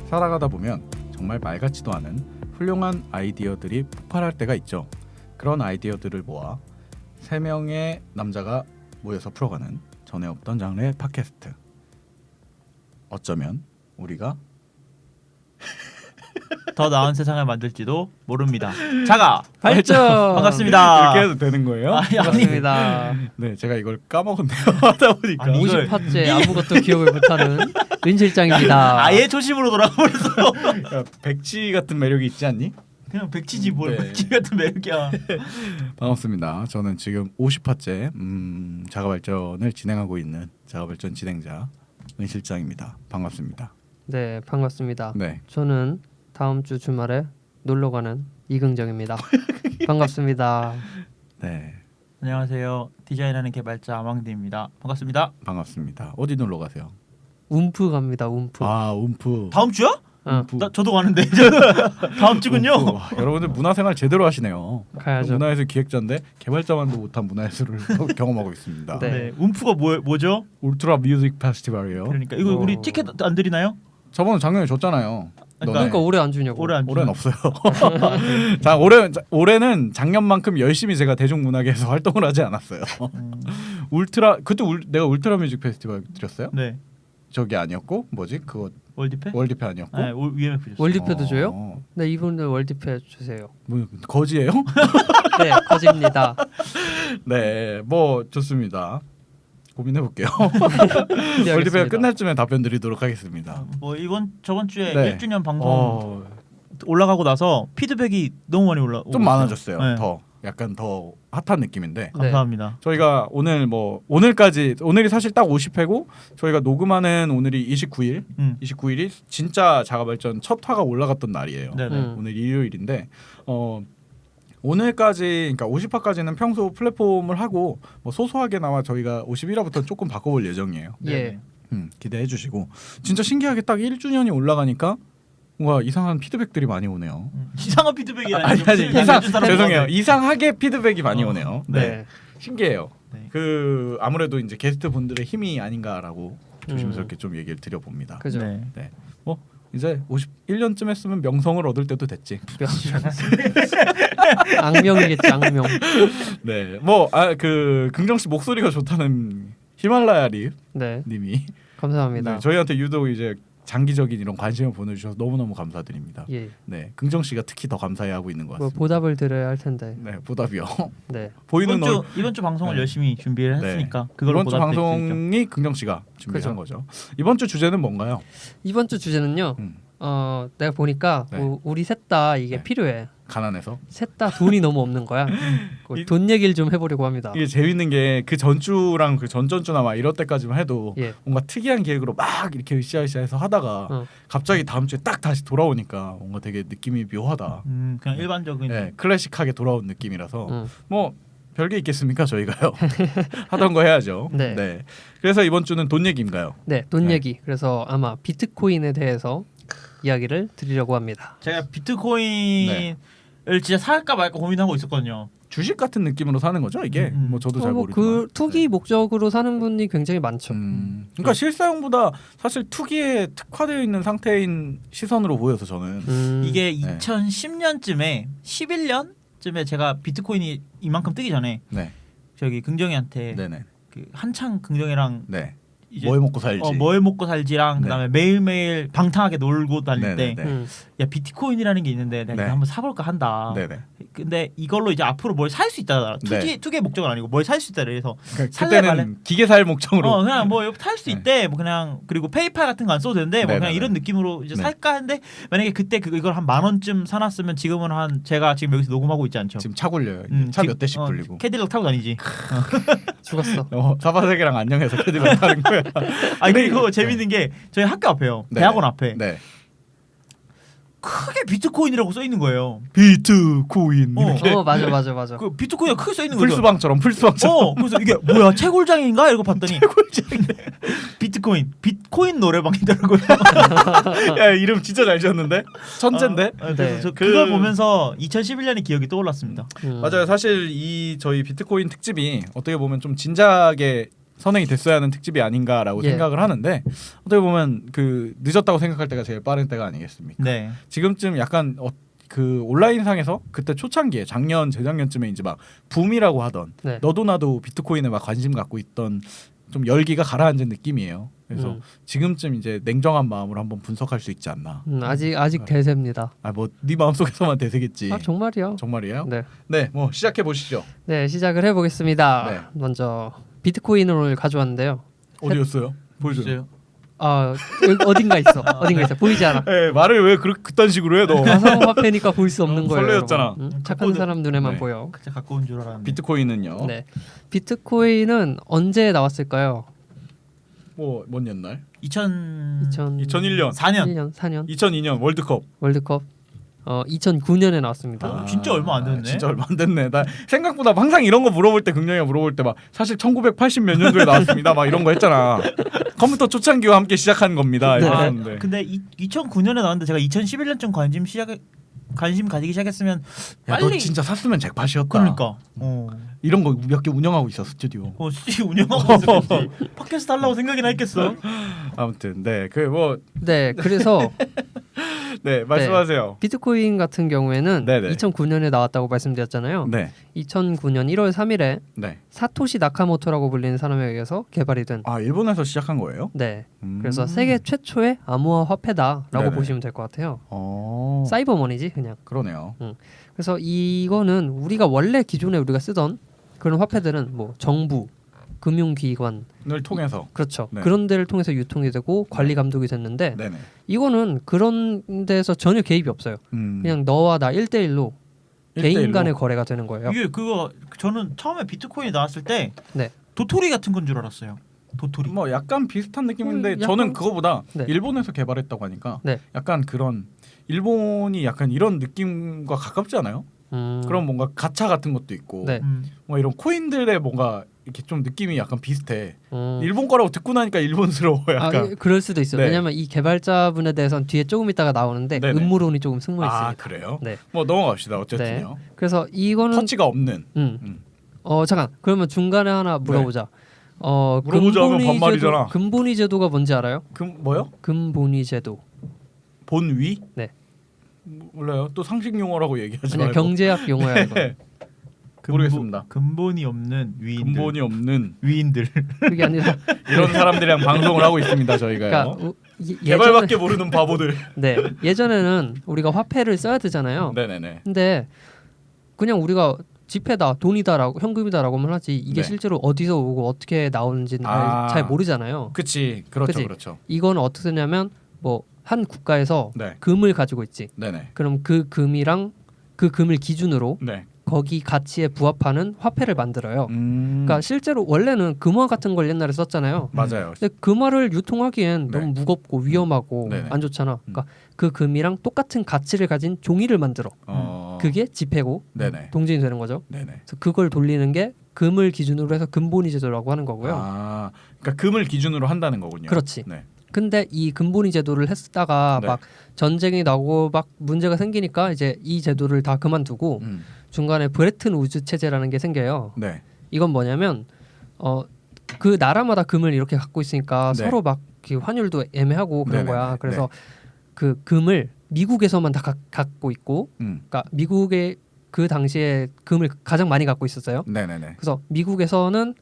살아가다 보면 정말 말 같지도 않은 훌륭한 아이디어들이 폭발할 때가 있죠. 그런 아이디어들을 모아 3명의 남자가 모여서 풀어가는 전에 없던 장르의 팟캐스트. 어쩌면 우리가 더 나은 세상을 만들지도 모릅니다. 자가 발전. 반갑습니다. 이렇게 해도 되는 거예요? 반갑습니다. 네, 제가 이걸 까먹었네요. 하다 보니까. 아니, 이걸- 50화째 아무것도 기억을 못하는 은 실장입니다. 아예 초심으로 돌아가버렸어. 야, 백지 같은 매력이 있지 않니? 그냥 백치지 뭘 네. 백치 같은 매력이야. 반갑습니다. 저는 지금 50화째 자가발전을 진행하고 있는 자가발전 진행자 은 실장입니다. 반갑습니다. 네, 반갑습니다. 네, 저는 다음 주 주말에 놀러 가는 이긍정입니다. 반갑습니다. 네, 안녕하세요. 디자인하는 개발자 아망디입니다. 반갑습니다. 반갑습니다. 어디 놀러 가세요? 움프 갑니다. 움프. 아, 움프. 다음 주야? 어, 움프. 저도 가는데 다음 주군요. 움프. 와, 여러분들 문화생활 제대로 하시네요. 가야죠. 문화예술 기획자인데 개발자만도 못한 문화예술을 경험하고 있습니다. 네. 네, 움프가 뭐죠? 울트라 뮤직 페스티벌이요. 그러니까 이거 우리 티켓 안 드리나요? 저번에 작년에 줬잖아요. 그러니까 그러니까 올해 안 주냐고. 올해 안 올해는 주나? 없어요. 자, 올해는 작년만큼 열심히 제가 대중문화계에서 활동을 하지 않았어요. 울트라 그때 내가 울트라 뮤직 페스티벌 드렸어요? 네, 저기 아니었고 뭐지? 그거 월드페? 월드페 아니었고? 네, UMF 줬어요. 월드패도 줘요? 어, 네, 이분들 월드패 주세요. 뭐 거지예요? 네, 거짓입니다. 네, 뭐 좋습니다. 고민해 볼게요. 네, 월드페가 알겠습니다. 끝날 쯤에 답변 드리도록 하겠습니다. 뭐 저번 주에 네. 1주년 방송 어, 올라가고 나서 피드백이 너무 많이 좀 많아졌어요. 네. 더 약간 더 핫한 느낌인데. 감사합니다. 저희가 오늘이 사실 딱 50회고 저희가 녹음하는 오늘이 29일, 29일이 진짜 자가발전 첫 화가 올라갔던 날이에요. 네네. 오늘 일요일인데 오늘까지 그러니까 50화까지는 평소 플랫폼을 하고 뭐 소소하게나마 저희가 51화부터 조금 바꿔볼 예정이에요. 예. 기대해 주시고 진짜 신기하게 딱 1주년이 올라가니까 뭔가 이상한 피드백들이 많이 오네요. 이상한 피드백이 아니 죄송해요. 이상하게 피드백이 많이 오네요. 네. 네. 신기해요. 네. 그 아무래도 이제 게스트 분들의 힘이 아닌가라고 조심스럽게 좀 얘기를 드려봅니다. 그죠. 네. 네. 뭐 이제 51년쯤 했으면 명성을 얻을 때도 됐지. 악명이겠지, 악명. 네. 그 긍정 씨 목소리가 좋다는 히말라야 네, 님이 감사합니다. 네, 저희한테 유독 이제 장기적인 이런 관심을 보내주셔서 너무너무 감사드립니다. 예. 네. 긍정 씨가 특히 더 감사해하고 있는 것 뭐 같습니다. 보답을 드려야 할 텐데. 네, 보답이요. 네. 보이는 이번 주 방송을 네. 열심히 준비를 네. 했으니까 그걸로 이번 주 보답드릴 수 있죠. 방송이 긍정 씨가 준비한 그죠. 거죠. 이번 주 주제는 뭔가요? 이번 주 주제는요. 음. 내가 보니까 네. 우리 셋 다 이게 네. 필요해. 가난해서. 셋 다 돈이 너무 없는 거야. 이- 돈 얘기를 좀 해보려고 합니다. 이게 재밌는 게 그 전주랑 그 전전주나 막 이럴 때까지만 해도 예. 뭔가 특이한 계획으로 막 이렇게 으쌰으쌰해서 하다가 어. 갑자기 다음 주에 딱 다시 돌아오니까 뭔가 되게 느낌이 묘하다. 그냥 일반적인 네, 클래식하게 돌아온 느낌이라서 응. 뭐 별게 있겠습니까 저희가요. 하던 거 해야죠. 네. 그래서 이번 주는 돈 얘기인가요? 네, 돈 네. 얘기. 그래서 아마 비트코인에 대해서 이야기를 드리려고 합니다. 제가 비트코인을 진짜 살까 말까 고민하고 있었거든요. 주식 같은 느낌으로 사는 거죠 이게. 뭐 저도 잘 모르지만. 그 투기 목적으로 사는 분이 굉장히 많죠. 그러니까 실사용보다 사실 투기에 특화되어 있는 상태인 시선으로 보여서 저는 이게 네. 2010년쯤에 11년쯤에 제가 비트코인이 이만큼 뜨기 전에 네, 저기 긍정이한테 네네, 그 한창 긍정이랑 네. 이제 뭐 해 먹고 살지. 뭐 해 먹고 살지랑 네. 그다음에 매일매일 방탕하게 놀고 다닐 네네네. 때 야 비트코인이라는 게 있는데 내가 네. 이거 한번 사볼까 한다. 네네. 근데 이걸로 이제 앞으로 뭘 살 수 있다. 네. 투기의 목적은 아니고 뭘 살 수 있다. 그래서 그러니까 살래 그때는 기계 살 목적으로. 그냥 뭐 살 수 있대. 뭐 그냥 그리고 페이팔 같은 거 안 써도 되는데 뭐 네네네. 그냥 이런 느낌으로 이제 네. 살까 했는데 만약에 그때 이걸 한 10,000원쯤 사놨으면 지금은 한 제가 지금 여기서 녹음하고 있지 않죠. 지금 차 굴려요. 차 몇 대씩 굴리고. 캐딜락 타고 다니지. 죽었어. 사바세계랑 안녕해서 캐디락 타는 거야. 아니 그리고 재밌는 게 저희 학교 앞에요. 네. 대학원 앞에 네. 크게 비트코인이라고 써 있는 거예요. 비트코인 이렇게 맞아. 그 비트코인이 크게 써 있는 거죠. 풀스방처럼. 그래서 이게 뭐야 채굴장인가 이러고 봤더니 비트코인 노래방이더라고요. 야, 이름 진짜 잘 지었는데 천재인데. 그래서 네. 저 그걸 보면서 2011년의 기억이 떠올랐습니다. 맞아요. 사실 이 저희 비트코인 특집이 어떻게 보면 좀 진작에 선행이 됐어야 하는 특집이 아닌가라고 예. 생각을 하는데 어떻게 보면 그 늦었다고 생각할 때가 제일 빠른 때가 아니겠습니까? 네. 지금쯤 약간 그 온라인상에서 그때 초창기에 작년 재작년쯤에 이제 막 붐이라고 하던 네. 너도 나도 비트코인에 막 관심 갖고 있던 좀 열기가 가라앉은 느낌이에요. 그래서 지금쯤 이제 냉정한 마음으로 한번 분석할 수 있지 않나. 아직 대세입니다. 아 뭐 네 마음속에서만 되새겠지. 아 정말이요? 정말이에요? 네. 네, 뭐 시작해 보시죠. 네, 시작을 해보겠습니다. 네. 먼저 비트코인을 가져왔는데요. 어디였어요? 보여줘요. 아 여기 어딘가 있어. 어딘가 있어. 보이지 않아. 에 말을 왜 그딴 식으로 해 너? 가상화폐니까 볼 수 없는 거예요. 설레었잖아. 여러분. 착한 사람 눈에만 네. 보여. 진짜 갖고 온 줄 알았는데. 비트코인은요? 네. 비트코인은 언제 나왔을까요? 뭐뭔 옛날? 2001년 2001년, 4년. 4년 2002년 월드컵. 월드컵 2009년에 나왔습니다. 어, 진짜 얼마 안 됐네. 진짜 얼마 안 됐네. 나 생각보다 항상 이런 거 물어볼 때 긍정이가 물어볼 때 막 사실 1980 몇 년도에 나왔습니다. 막 이런 거 했잖아. 컴퓨터 초창기와 함께 시작한 겁니다. 네. 이랬는데. 근데 2009년에 나왔는데 제가 2011년쯤 관심 가지기 시작했으면 야, 너 빨리 진짜 샀으면 잭팟이었다. 그러니까. 이런 거 몇 개 운영하고 있어 스튜디오. 스튜디오 운영하고 있었지. 팟캐스트 하려고 생각이나 했겠어. 아무튼 네, 네, 그래서 네 말씀하세요. 비트코인 같은 경우에는 네네. 2009년에 나왔다고 말씀드렸잖아요. 네, 2009년 1월 3일에 네. 사토시 나카모토라고 불리는 사람에 의해서 개발이 된 아 일본에서 시작한 거예요? 네. 그래서 세계 최초의 암호화 화폐다라고 네네. 보시면 될 것 같아요. 어, 사이버머니지 그냥. 그러네요. 그래서 이거는 우리가 원래 기존에 우리가 쓰던 그런 화폐들은 뭐 정부, 금융기관, 을 통해서. 그렇죠. 네. 그런 데를 통해서 유통이 되고 관리 감독이 됐는데 네네. 이거는 그런 데서 전혀 개입이 없어요. 그냥 너와 나 1대1로 개인 간의 거래가 되는 거예요. 이게 그거 저는 처음에 비트코인이 나왔을 때 네. 도토리 같은 건 줄 알았어요. 도토리. 뭐 약간 비슷한 느낌인데 약간- 저는 그거보다 네. 일본에서 개발했다고 하니까 네. 약간 그런 일본이 약간 이런 느낌과 가깝지 않아요? 그런 뭔가 가챠 같은 것도 있고 네. 뭐 이런 코인들의 뭔가 이렇게 좀 느낌이 약간 비슷해. 음. 일본 거라고 듣고 나니까 일본스러워 약간. 그럴 수도 있어요. 네. 왜냐하면 이 개발자분에 대해서는 뒤에 조금 있다가 나오는데 네네. 음모론이 조금 승모 있습니다. 아 그래요? 네. 뭐 넘어갑시다. 어쨌든요. 그래서 이거는 터치가 없는. 잠깐 그러면 중간에 하나 물어보자. 물어보자 하면 반말이잖아. 금본위 제도가 뭔지 알아요? 뭐요? 금본위 제도. 본위? 네. 몰라요. 또 상식 용어라고 얘기하지 아니야 말고. 경제학 용어야 이거. 모르겠습니다. 근본이 없는 위인들. 근본이 없는 위인들. 그게 아니라 이런 사람들이랑 방송을 하고 있습니다. 저희가요. 그러니까 개발밖에 모르는 바보들. 네 예전에는 우리가 화폐를 써야 되잖아요. 네네네. 근데 그냥 우리가 지폐다 돈이다라고 현금이다라고만 하지 이게 네. 실제로 어디서 오고 어떻게 나오는지는 잘 모르잖아요. 그치. 그렇죠. 그치? 그렇죠. 이건 어떻게 되냐면 뭐 한 국가에서 네. 금을 가지고 있지. 네네. 그럼 그 금이랑 그 금을 기준으로 네. 거기 가치에 부합하는 화폐를 만들어요. 그러니까 실제로 원래는 금화 같은 걸 옛날에 썼잖아요. 맞아요. 근데 금화를 유통하기엔 네. 너무 무겁고 위험하고 네네. 안 좋잖아. 그러니까 그 금이랑 똑같은 가치를 가진 종이를 만들어. 그게 지폐고 네네. 동전이 되는 거죠. 네네. 그래서 그걸 돌리는 게 금을 기준으로 해서 금본위 제도라고 하는 거고요. 아, 그러니까 금을 기준으로 한다는 거군요. 그렇지. 네. 근데 이 금본위 제도를 했다가 네. 막 전쟁이 나고 막 문제가 생기니까 이제 이 제도를 다 그만두고 중간에 브레튼 우즈 체제라는 게 생겨요. 네. 이건 뭐냐면 그 나라마다 금을 이렇게 갖고 있으니까 네. 서로 막 환율도 애매하고 그런 네네네. 거야. 그래서 그 금을 미국에서만 다 갖고 있고, 그러니까 미국의 그 당시에 금을 가장 많이 갖고 있었어요. 네네네. 그래서 미국에서는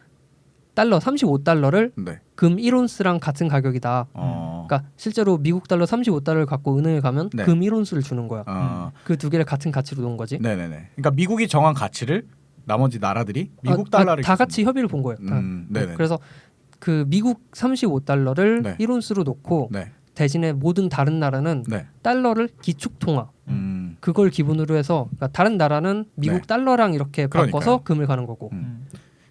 달러 35달러를 네. 금 1온스랑 같은 가격이다. 그러니까 실제로 미국 달러 35달러를 갖고 은행에 가면 네. 금 1온스를 주는 거야. 아, 그 두 개를 같은 가치로 놓은 거지. 네네네. 그러니까 미국이 정한 가치를 나머지 나라들이 미국 달러를 다 같이 협의를 본 거예요. 다. 네네. 그래서 그 미국 35달러를 네. 1온스로 놓고 네. 대신에 모든 다른 나라는 네. 달러를 기축 통화 그걸 기본으로 해서 그러니까 다른 나라는 미국 네. 달러랑 이렇게 바꿔서 그러니까요. 금을 가는 거고.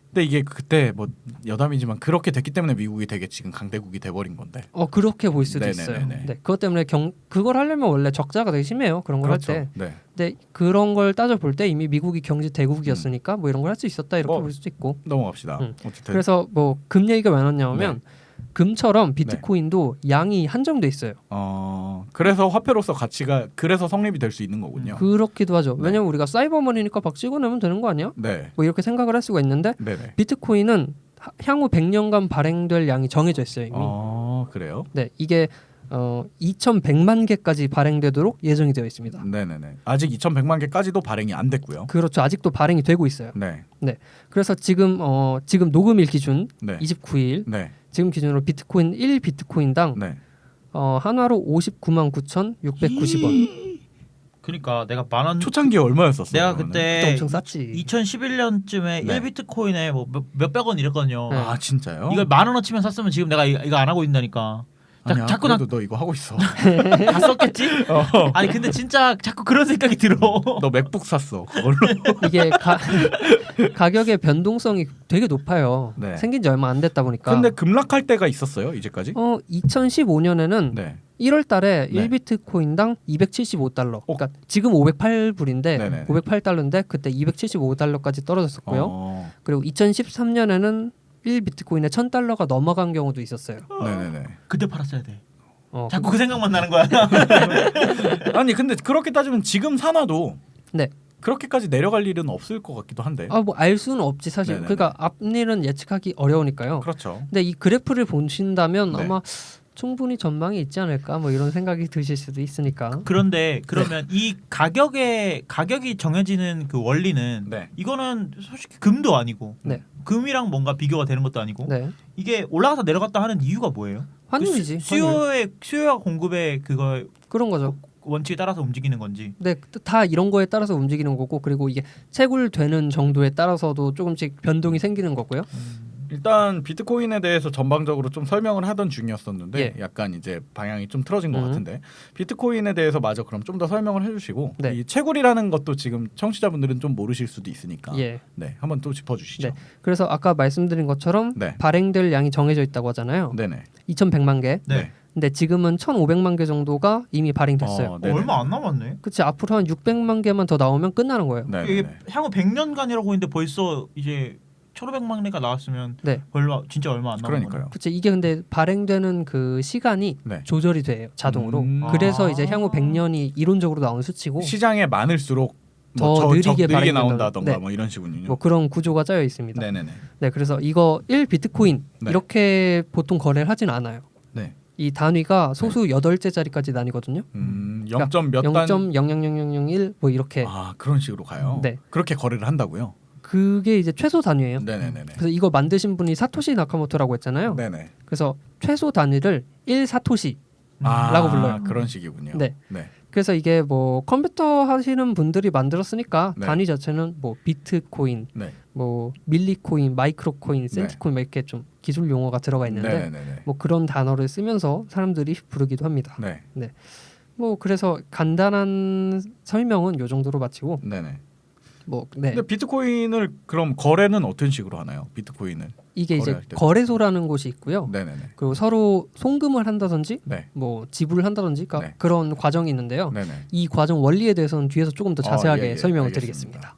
근데 이게 그때 뭐 여담이지만 그렇게 됐기 때문에 미국이 되게 지금 강대국이 돼버린 건데. 그렇게 보일 수도 네네네네. 있어요. 네, 그것 때문에 그걸 하려면 원래 적자가 되게 심해요. 그런 걸 할 그렇죠. 때. 네. 근데 그런 걸 따져 볼 때 이미 미국이 경제 대국이었으니까 뭐 이런 걸 할 수 있었다 이렇게 뭐, 볼 수도 있고. 넘어갑시다. 어쨌든. 그래서 뭐 금 얘기가 왜 나왔냐면 금처럼 비트코인도 양이 한정돼 있어요. 그래서 화폐로서 가치가 그래서 성립이 될 수 있는 거군요. 그렇기도 하죠. 네. 왜냐면 우리가 사이버머니니까 막 찍어내면 되는 거 아니야? 네. 뭐 이렇게 생각을 할 수가 있는데 네네. 비트코인은 향후 100년간 발행될 양이 정해져 있어요 이미. 그래요? 네, 이게 2,100만 개까지 발행되도록 예정이 되어 있습니다. 네네네. 아직 2,100만 개까지도 발행이 안 됐고요. 그렇죠. 아직도 발행이 되고 있어요. 네. 그래서 지금 녹음일 기준 네. 29일 네. 지금 기준으로 비트코인 1비트코인당 네. 한화로 59만 9,690원. 그러니까 내가 10,000원 초창기에 얼마였었어요? 내가 그러면은? 그때 그때 엄청 쌌지. 2011년쯤에 네. 1비트코인에 뭐 몇백 원 이랬거든요. 네. 아 진짜요? 이걸 10,000원어치면 샀으면 지금 내가 이거 안 하고 있다니까. 아니야, 자꾸 그래도 너 이거 하고 있어. 다 썼겠지? 아니 근데 진짜 자꾸 그런 생각이 들어. 너 맥북 샀어. 그걸로. 이게 가격의 변동성이 되게 높아요. 네. 생긴 지 얼마 안 됐다 보니까. 근데 급락할 때가 있었어요, 이제까지? 2015년에는 네. 1월 달에 네. 1비트코인당 275달러. 그러니까 지금 508불인데 네네네. 508달러인데 그때 275달러까지 떨어졌었고요. 어. 그리고 2013년에는 1비트코인에 1,000달러가 넘어간 경우도 있었어요. 네네네. 그때 팔았어야 돼. 어, 자꾸 그 생각만 나는 거야. 아니 근데 그렇게 따지면 지금 사놔도 네. 그렇게까지 내려갈 일은 없을 것 같기도 한데. 뭐 알 수는 없지 사실. 네네네. 그러니까 앞일은 예측하기 어려우니까요. 그렇죠. 근데 이 그래프를 보신다면 네. 아마 충분히 전망이 있지 않을까 뭐 이런 생각이 드실 수도 있으니까. 그런데 그러면 이 가격이 정해지는 그 원리는 네. 이거는 솔직히 금도 아니고 네. 금이랑 뭔가 비교가 되는 것도 아니고 네. 이게 올라갔다 내려갔다 하는 이유가 뭐예요? 환율이지. 그 수요와 공급의 그거 그런 거죠. 원칙에 따라서 움직이는 건지. 네, 다 이런 거에 따라서 움직이는 거고 그리고 이게 채굴되는 정도에 따라서도 조금씩 변동이 생기는 거고요. 일단 비트코인에 대해서 전방적으로 좀 설명을 하던 중이었었는데 예. 약간 이제 방향이 좀 틀어진 것 음. 같은데 비트코인에 대해서 마저 그럼 좀 더 설명을 해주시고 네. 이 채굴이라는 것도 지금 청취자분들은 좀 모르실 수도 있으니까 예. 네 한번 또 짚어주시죠. 네. 그래서 아까 말씀드린 것처럼 네. 발행될 양이 정해져 있다고 하잖아요. 네네. 2,100만 개. 네. 근데 지금은 1,500만 개 정도가 이미 발행됐어요. 네네. 얼마 안 남았네. 그치 앞으로 한 600만 개만 더 나오면 끝나는 거예요. 네네네. 이게 향후 100년간이라고 했는데 벌써 이제 1,500만 개가 나왔으면 네. 진짜 얼마 안 남은 거네. 그러니까요. 그치 이게 근데 발행되는 그 시간이 네. 조절이 돼요 자동으로. 그래서 이제 향후 100년이 이론적으로 나온 수치고 시장에 많을수록 더 느리게 발행된다는- 나온다던가 네. 뭐 이런 식군요. 뭐 그런 구조가 짜여 있습니다. 네네네. 네, 그래서 이거 1비트코인 네. 이렇게 보통 거래를 하진 않아요. 네. 이 단위가 소수 8째 자리까지 나뉘거든요. 0점 몇 단. 0.00001 뭐 이렇게. 아 그런 식으로 가요. 네. 그렇게 거래를 한다고요? 그게 이제 최소 단위예요. 네네네네. 그래서 이거 만드신 분이 사토시 나카모토라고 했잖아요. 네네. 그래서 최소 단위를 1사토시. 아, 라고 불러요. 그런 식이군요. 네. 네. 그래서 이게 뭐 컴퓨터 하시는 분들이 만들었으니까 네. 단위 자체는 뭐 비트코인, 네. 뭐 밀리코인, 마이크로코인, 센티코인 막 이렇게 좀 기술 용어가 들어가 있는데 네네네. 뭐 그런 단어를 쓰면서 사람들이 부르기도 합니다. 네. 뭐 그래서 간단한 설명은 요 정도로 마치고 네네. 뭐 네. 근데 비트코인을 그럼 거래는 어떤 식으로 하나요? 비트코인을. 이게 이제 거래할 때. 거래소라는 곳이 있고요. 네네네. 그리고 서로 송금을 한다든지 네. 뭐 지불을 한다든지 그러니까 네. 그런 과정이 있는데요. 네네. 이 과정 원리에 대해서는 뒤에서 조금 더 자세하게 예, 예, 설명을 알겠습니다. 드리겠습니다.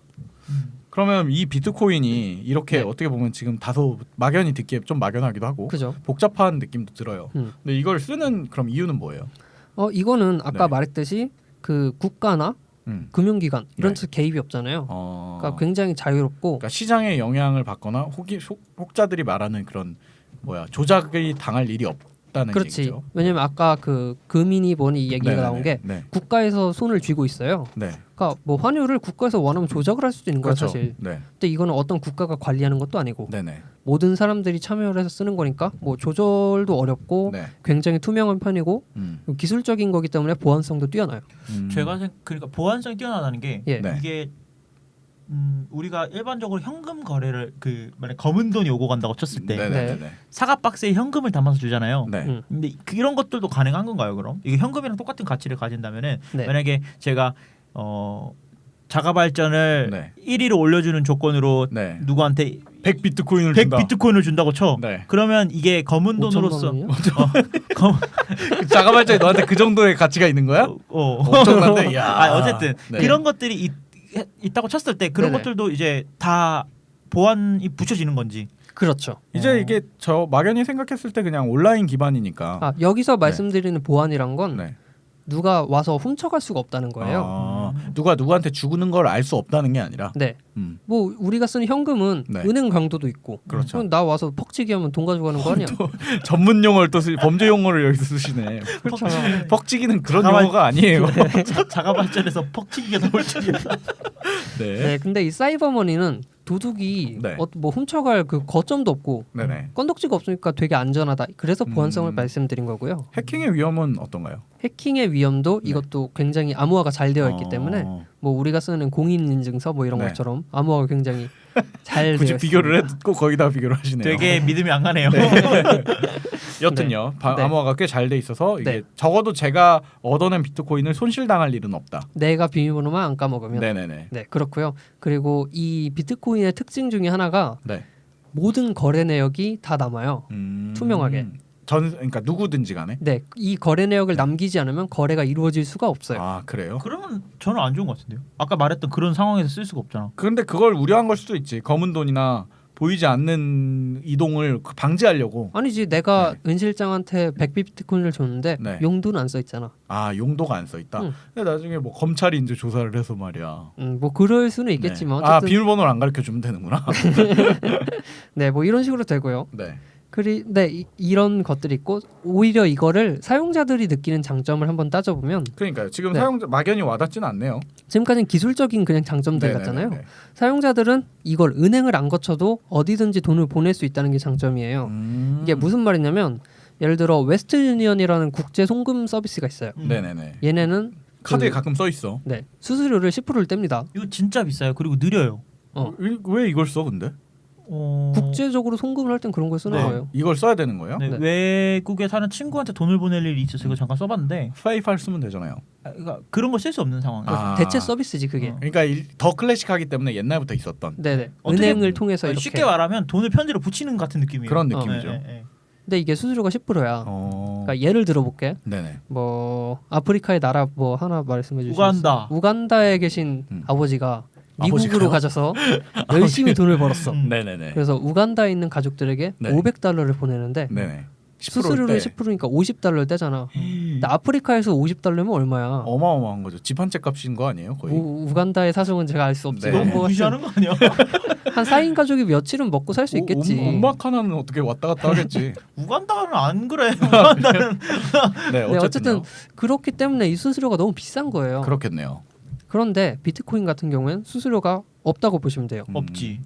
그러면 이 비트코인이 이렇게 네. 어떻게 보면 지금 다소 막연히 듣기에 좀 막연하기도 하고 그죠? 복잡한 느낌도 들어요. 음. 근데 이걸 쓰는 그럼 이유는 뭐예요? 이거는 아까 네. 말했듯이 그 국가나 음. 금융기관 이런 네. 데 개입이 없잖아요. 그러니까 굉장히 자유롭고 그러니까 시장에 영향을 받거나 혹자들이 말하는 그런 조작이 당할 일이 없다는 그렇지. 얘기죠. 왜냐면 아까 그 금이니 뭐니 이 얘기가 네네네. 나온 게 네. 국가에서 손을 쥐고 있어요. 네. 그러니까 뭐 환율을 국가에서 원하면 조작을 할 수도 있는 거예요, 그렇죠. 사실. 네. 근데 이거는 어떤 국가가 관리하는 것도 아니고 네네. 모든 사람들이 참여를 해서 쓰는 거니까 뭐 조절도 어렵고 네. 굉장히 투명한 편이고 음. 기술적인 거기 때문에 보안성도 뛰어나요. 그러니까 보안성이 뛰어나다는 게 예. 네. 이게 우리가 일반적으로 현금 거래를 만약 검은 돈이 오고 간다고 쳤을 때 네네네. 사과 박스에 현금을 담아서 주잖아요. 네. 음. 근데 이런 것들도 가능한 건가요? 그럼 이게 현금이랑 똑같은 가치를 가진다면은 네. 만약에 제가 자가 발전을 네. 1위로 올려주는 조건으로 네. 누구한테 100 비트코인을 100 준다. 비트코인을 준다고 쳐. 네. 그러면 이게 검은 5천만 돈으로서 원이요? 자가발전이 너한테 그 정도의 가치가 있는 거야? 엄청난데. 야. 어쨌든 네. 그런 것들이 있다고 쳤을 때 그런 네네. 것들도 이제 다 보안이 붙여지는 건지. 그렇죠. 이제 이게 저 막연히 생각했을 때 그냥 온라인 기반이니까. 여기서 말씀드리는 보안이란 건 네. 누가 와서 훔쳐갈 수가 없다는 거예요. 누가 누구한테 주는 걸 알 수 없다는 게 아니라. 네. 뭐 우리가 쓰는 현금은 네. 은행 강도도 있고. 그렇죠. 그럼 나 와서 퍽치기 하면 돈 가져가는 거 아니야? 또 전문 용어를 또 범죄 용어를 여기서 쓰시네. 그렇죠. 퍽치기는 그런 자가발- 용어가 아니에요. 자가 발전에서 퍽치기가 나올 줄이야. 네. 네. 근데 이 사이버머니는 도둑이 네. 뭐 훔쳐갈 그 거점도 없고 네네. 건덕지가 없으니까 되게 안전하다. 그래서 보안성을 음. 말씀드린 거고요. 해킹의 위험은 어떤가요? 해킹의 위험도 네. 이것도 굉장히 암호화가 잘 되어 있기 때문에 뭐 우리가 쓰는 공인인증서 뭐 이런 네. 것처럼 암호화가 굉장히 잘 굳이 되어 비교를 꼭 거기다 비교를 하시네요. 되게 믿음이 안 가네요. 여튼요. 네. 암호화가 꽤 잘 돼 있어서 이게 네. 적어도 제가 얻어낸 비트코인을 손실당할 일은 없다. 내가 비밀번호만 안 까먹으면 네네네. 네 그렇고요. 그리고 이 비트코인의 특징 중에 하나가 네. 모든 거래 내역이 다 남아요. 투명하게. 그러니까 누구든지 간에. 네, 이 거래 내역을 남기지 않으면 거래가 이루어질 수가 없어요. 아 그래요? 그러면 저는 안 좋은 것 같은데요. 아까 말했던 그런 상황에서 쓸 수가 없잖아. 그런데 그걸 우려한 걸 수도 있지. 검은 돈이나 보이지 않는 이동을 방지하려고. 아니지, 내가 은 실장한테 100비트코인을 줬는데 네. 용도는 안 써 있잖아. 아 용도가 안 써 있다. 응. 근데 나중에 뭐 검찰이 이제 조사를 해서 말이야. 뭐 그럴 수는 있겠지만 네. 아 어쨌든 비밀번호를 안 가르쳐 주면 되는구나. 네, 뭐 이런 식으로 되고요. 네. 네, 이런 것들이 있고 오히려 이거를 사용자들이 느끼는 장점을 한번 따져보면 그러니까요. 지금 네. 사용자 막연히 와닿지는 않네요. 지금까지는 기술적인 그냥 장점들 같잖아요. 네네네네. 사용자들은 이걸 은행을 안 거쳐도 어디든지 돈을 보낼 수 있다는 게 장점이에요. 이게 무슨 말이냐면 예를 들어 웨스트 유니언이라는 국제 송금 서비스가 있어요. 네네네. 얘네는 카드에 그- 가끔 써 있어. 네, 수수료를 10%를 뗍니다. 이거 진짜 비싸요. 그리고 느려요. 왜 이걸 써 근데? 국제적으로 송금을 할 땐 그런 걸 쓰는 네. 거예요. 이걸 써야 되는 거예요? 네, 네. 외국에 사는 친구한테 돈을 보낼 일이 있어서 이거 잠깐 써봤는데 페이팔 쓰면 되잖아요. 그러니까 그런 걸 쓸 수 없는 상황. 아. 대체 서비스지 그게. 그러니까 더 클래식하기 때문에 옛날부터 있었던 네네. 어떻게- 은행을 통해서 이렇게. 쉽게 말하면 돈을 편지로 붙이는 같은 느낌이에요. 그런 어, 느낌이죠. 네, 네. 근데 이게 수수료가 10%야. 그러니까 예를 들어볼게. 네네. 뭐 아프리카의 나라 뭐 하나 말씀해 주시죠. 우간다. 우간다에 계신 아버지가 미국으로 아버지가요? 가셔서 열심히 돈을 벌었어. 네네네. 그래서 우간다에 있는 가족들에게 네. $500를 보내는데 네네. 수수료를 10%니까 $50를 떼잖아. 근데 아프리카에서 $50면 얼마야? 어마어마한 거죠. 집 한 채 값인 거 아니에요, 거의? 우간다의 사정은 제가 알 수 없지만 네. 너무 무시하는 거 아니야? 한 4인 가족이 며칠은 먹고 살 수 있겠지. 음악 하나는 어떻게 왔다 갔다 하겠지. 우간다는 안 그래. 우간다는 네, 네, 어쨌든 어쨌든 그렇기 때문에 이 수수료가 너무 비싼 거예요. 그렇겠네요. 그런데 비트코인 같은 경우에는 수수료가 없다고 보시면 돼요. 없지.